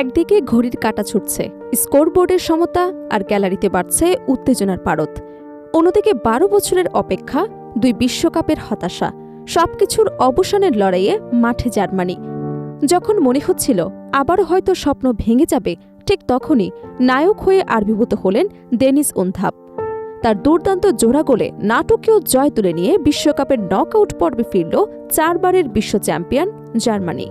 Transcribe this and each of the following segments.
একদিকে ঘড়ির কাঁটা ছুটছে, স্কোরবোর্ডের সমতা, আর গ্যালারিতে বাড়ছে উত্তেজনার পারদ। অন্যদিকে 12 বছরের অপেক্ষা, 2 বিশ্বকাপের হতাশা, সবকিছুর অবসানের লড়াইয়ে মাঠে জার্মানি। যখন মনে হচ্ছিল আবারও হয়তো স্বপ্ন ভেঙে যাবে, ঠিক তখনই নায়ক হয়ে আবির্ভূত হলেন ডেনিস উনথাপ। তার দুর্দান্ত জোড়া গোলে নাটকীয় জয় তুলে নিয়ে বিশ্বকাপের নকআউট পর্বে ফিরল 4 বারের বিশ্ব চ্যাম্পিয়ন জার্মানি।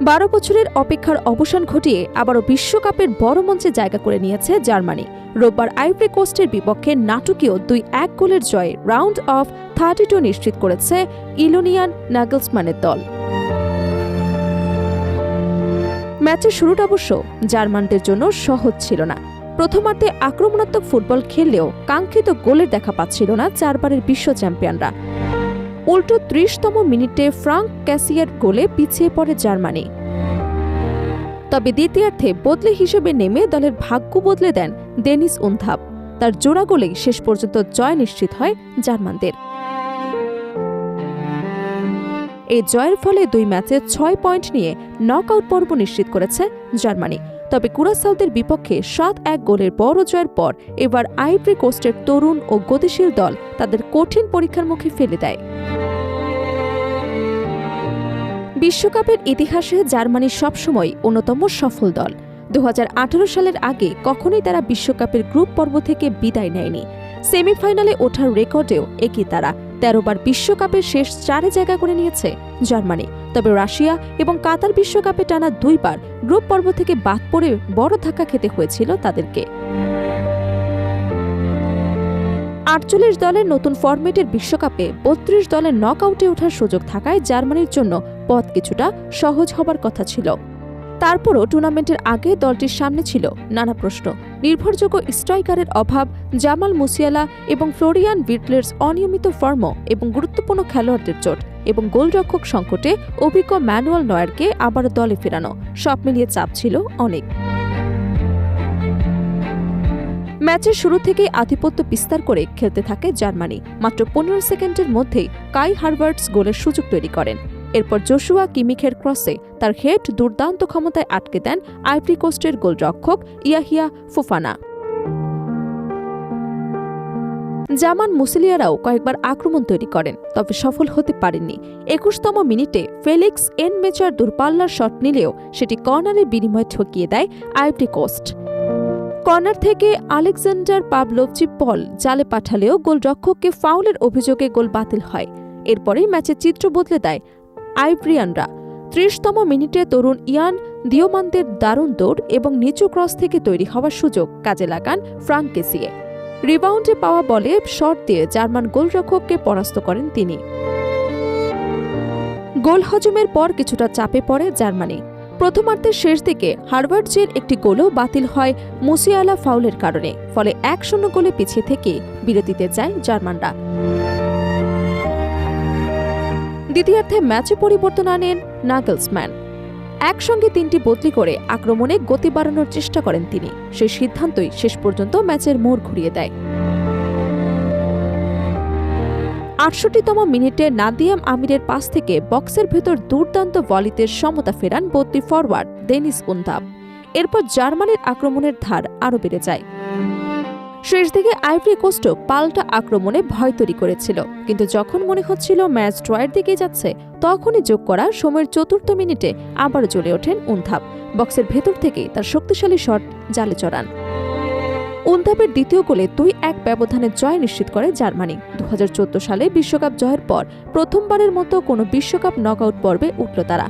12 বছরের অপেক্ষার অবসান ঘটিয়ে আবারও বিশ্বকাপের বড় মঞ্চে জায়গা করে নিয়েছে জার্মানি। রোববার আইভরি কোস্টের বিপক্ষে নাটকীয় 2-1 গোলের জয়ে রাউন্ড অফ 32 নিশ্চিত করেছে ইলোনিয়ান নাগলসম্যানের দল। ম্যাচের শুরুটা অবশ্য জার্মানদের জন্য সহজ ছিল না। প্রথমার্ধে আক্রমণাত্মক ফুটবল খেললেও কাঙ্ক্ষিত গোলের দেখা পাচ্ছিল না 4 বারের বিশ্ব চ্যাম্পিয়নরা। উল্টো 30তম মিনিটে ফ্রাঙ্ক ক্যাসিয়ার গোলে পিছিয়ে পড়ে জার্মানি। তবে দ্বিতীয়ার্ধে বদলে হিসেবে নেমে দলের ভাগ্য বদলে দেন ডেনিস উনথাপ। তার জোড়া গোলেই শেষ পর্যন্ত জয় নিশ্চিত হয় জার্মানদের। এই জয়ের ফলে 2 ম্যাচে 6 পয়েন্ট নিয়ে নকআউট পর্ব নিশ্চিত করেছে জার্মানি। তবে কুরাসাওদের বিপক্ষে 7-1 গোলের বড় জয়ের পর এবার আইভরি কোস্টের তরুণ ও গতিশীল দল তাদের কঠিন পরীক্ষার মুখে ফেলে দেয়। বিশ্বকাপের ইতিহাসে জার্মানি সবসময় অন্যতম সফল দল। 2018 সালের আগে কখনোই তারা বিশ্বকাপের গ্রুপ পর্ব থেকে বিদায় নেয়নি। সেমিফাইনালে ওঠার রেকর্ডেও একই তারা। 13 বার বিশ্বকাপের শেষ 4-এ জায়গা করে নিয়েছে জার্মানি। তবে রাশিয়া এবং কাতার বিশ্বকাপে টানা 2 বার গ্রুপ পর্ব থেকে বাদ পড়ে বড় ধাক্কা খেতে হয়েছিল তাদেরকে। 48 দলের নতুন ফরম্যাটের বিশ্বকাপে 32 দলের নকআউটে ওঠার সুযোগ থাকায় জার্মানির জন্য পথ কিছুটা সহজ হবার কথা ছিল। তারপরও টুর্নামেন্টের আগে দলটির সামনে ছিল নানা প্রশ্ন। নির্ভরযোগ্য স্ট্রাইকারের অভাব, জামাল মুসিয়ালা এবং ফ্লোরিয়ান ভির্টলের অনিয়মিত ফর্ম এবং গুরুত্বপূর্ণ খেলোয়াড়দের চোট এবং গোলরক্ষক সংকটে অভিজ্ঞ ম্যানুয়েল নয়ারকে আবার দলে ফেরানো, সব মিলিয়ে চাপ ছিল অনেক। ম্যাচের শুরু থেকেই আধিপত্য বিস্তার করে খেলতে থাকে জার্মানি। মাত্র 15 সেকেন্ডের মধ্যেই কাই হারভার্টস গোলের সুযোগ তৈরি করেন। এরপর জোশুয়া কিমিখের ক্রসে তার হেড দুর্দান্ত ক্ষমতায় আটকে দেন আইভরি কোস্টের গোলরক্ষক ইয়াহিয়া ফোফানা। জামান মুসিলিয়ারাও কয়েকবার আক্রমণ তৈরি করেন, তবে সফল হতে পারেননি। 21তম মিনিটে ফেলিক্স এনমেচার দূরপাল্লার শট নিলেও সেটি কর্নারের বিনিময়ে ঠকিয়ে দেয় আইভরি কোস্ট। কর্নার থেকে আলেকজান্ডার পাভলোভচি পল জালে পাঠালেও গোলরক্ষককে ফাউলের অভিযোগে গোল বাতিল হয়। এরপরেই ম্যাচের চিত্র বদলে দেয় আইভরিয়ানরা। 30তম মিনিটে তরুণ ইয়ান দিওমান্তের দারুণ দৌড় এবং নিচু ক্রস থেকে তৈরি হওয়ার সুযোগ কাজে লাগান ফ্রাঙ্ক কেসিয়ে। রিবাউন্ডে পাওয়া বলে শট দিয়ে জার্মান গোলরক্ষককে পরাস্ত করেন তিনি। গোল হজমের পর কিছুটা চাপে পড়ে জার্মানি। প্রথমার্ধের শেষ দিকে হারভার্টজের একটি গোলও বাতিল হয় মুসিয়ালা ফাউলের কারণে। ফলে 1-0 গোলে পিছিয়ে থেকে বিরতিতে যায় জার্মানরা। দ্বিতীয়ার্ধে ম্যাচে পরিবর্তন আনেন নাগলসম্যান। একসঙ্গে 3টি বদলি করে আক্রমণে গতি বাড়ানোর চেষ্টা করেন তিনি। সেই সিদ্ধান্তই শেষ পর্যন্ত ম্যাচের মোড় ঘুরিয়ে দেয়। 68তম মিনিটে নাদিয়াম আমিরের পাস থেকে বক্সের ভেতর দুর্দান্ত ভলিতে সমতা ফেরান বদলি ফরওয়ার্ড ডেনিস উনথাপ। এরপর জার্মানির আক্রমণের ধার আরও বেড়ে যায়। শেষ দিকে আইভরি কোস্টও পাল্টা আক্রমণে ভয় তৈরি করেছিল, কিন্তু যখন মনে হচ্ছিল ম্যাচ ড্রয়ের দিকে যাচ্ছে, তখনই যোগ করা সময়ের 4র্থ মিনিটে আবারও জ্বলে ওঠেন উনথাপ। বক্সের ভেতর থেকে তার শক্তিশালী শট জালে চড়ান। উনথাপের দ্বিতীয় গোলে 2-1 ব্যবধানে জয় নিশ্চিত করে জার্মানি। 2014 সালে বিশ্বকাপ জয়ের পর প্রথমবারের মতো কোনো বিশ্বকাপ নকআউট পর্বে উঠল তারা।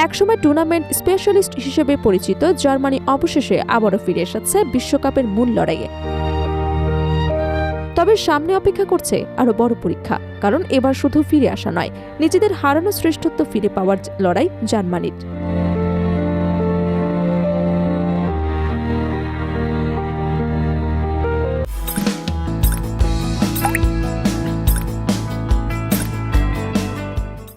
একসময় টুর্নামেন্ট স্পেশালিস্ট হিসেবে পরিচিত জার্মানি অবশেষে আবারও ফিরে এসেছে বিশ্বকাপের মূল লড়াইয়ে। তবে সামনে অপেক্ষা করছে আরও বড় পরীক্ষা, কারণ এবার শুধু ফিরে আসা নয়, নিজেদের হারানো শ্রেষ্ঠত্ব ফিরে পাওয়ার লড়াই জার্মানির।